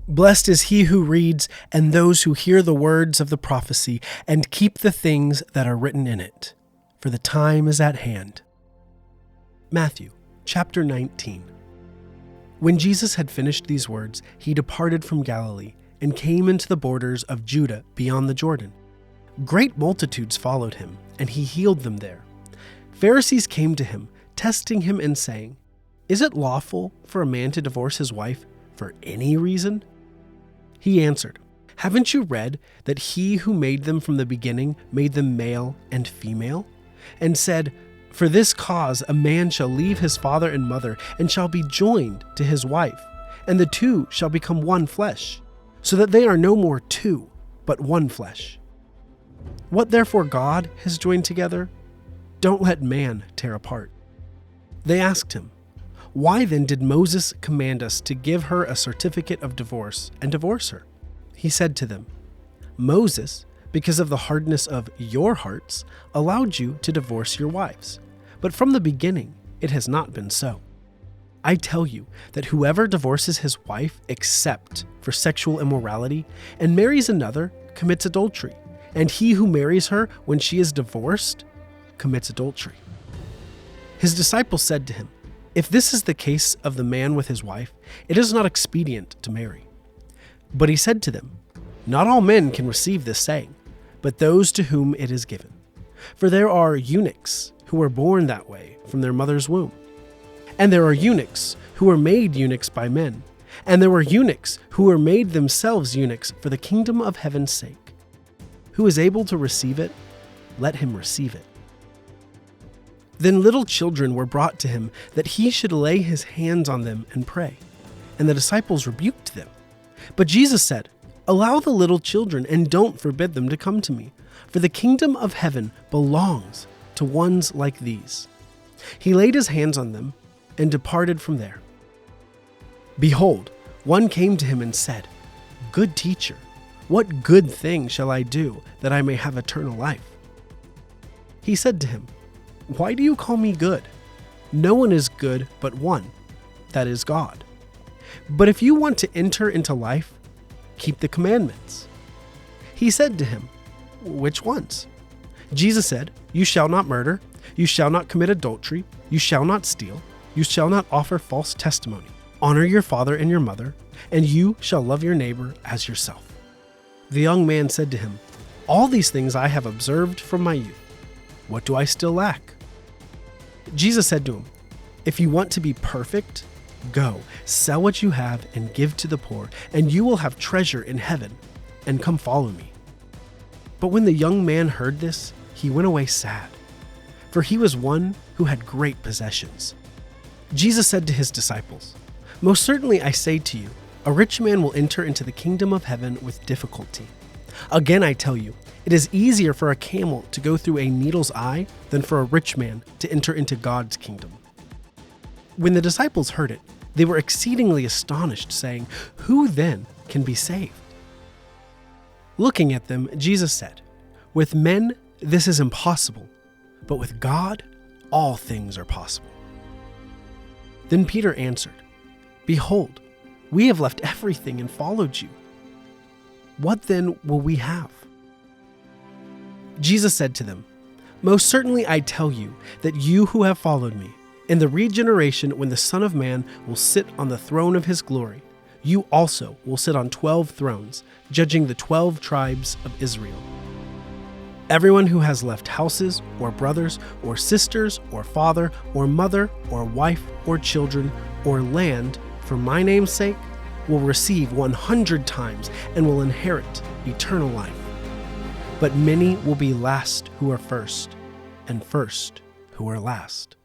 Blessed is he who reads and those who hear the words of the prophecy and keep the things that are written in it, for the time is at hand. Matthew chapter 19. When Jesus had finished these words, he departed from Galilee and came into the borders of Judah beyond the Jordan. Great multitudes followed him, and he healed them there. Pharisees came to him, testing him and saying, "Is it lawful for a man to divorce his wife for any reason?" He answered, "Haven't you read that he who made them from the beginning made them male and female, and said, 'For this cause a man shall leave his father and mother and shall be joined to his wife, and the two shall become one flesh,' so that they are no more two, but one flesh. What therefore God has joined together, don't let man tear apart." They asked him, "Why then did Moses command us to give her a certificate of divorce and divorce her?" He said to them, "Moses, because of the hardness of your hearts, allowed you to divorce your wives. But from the beginning, it has not been so. I tell you that whoever divorces his wife except for sexual immorality and marries another commits adultery, and he who marries her when she is divorced commits adultery." His disciples said to him, "If this is the case of the man with his wife, it is not expedient to marry." But he said to them, "Not all men can receive this saying, but those to whom it is given. For there are eunuchs who are born that way from their mother's womb. And there are eunuchs who are made eunuchs by men. And there are eunuchs who are made themselves eunuchs for the kingdom of heaven's sake. Who is able to receive it, let him receive it." Then little children were brought to him that he should lay his hands on them and pray. And the disciples rebuked them. But Jesus said, "Allow the little children and don't forbid them to come to me, for the kingdom of heaven belongs to ones like these." He laid his hands on them and departed from there. Behold, one came to him and said, "Good teacher, what good thing shall I do that I may have eternal life?" He said to him, "Why do you call me good? No one is good but one, that is God. But if you want to enter into life, keep the commandments." He said to him, "Which ones?" Jesus said, "You shall not murder, you shall not commit adultery, you shall not steal, you shall not offer false testimony, honor your father and your mother, and you shall love your neighbor as yourself." The young man said to him, "All these things I have observed from my youth. What do I still lack?" Jesus said to him, "If you want to be perfect, go, sell what you have and give to the poor, and you will have treasure in heaven, and come follow me." But when the young man heard this, he went away sad, for he was one who had great possessions. Jesus said to his disciples, "Most certainly I say to you, a rich man will enter into the kingdom of heaven with difficulty. Again I tell you, it is easier for a camel to go through a needle's eye than for a rich man to enter into God's kingdom." When the disciples heard it, they were exceedingly astonished, saying, "Who then can be saved?" Looking at them, Jesus said, "With men this is impossible, but with God all things are possible." Then Peter answered, "Behold, we have left everything and followed you. What then will we have?" Jesus said to them, "Most certainly I tell you that you who have followed me, in the regeneration when the Son of Man will sit on the throne of his glory, you also will sit on 12 thrones, judging the 12 tribes of Israel. Everyone who has left houses, or brothers, or sisters, or father, or mother, or wife, or children, or land, for my name's sake, will receive 100 times and will inherit eternal life. But many will be last who are first, and first who are last."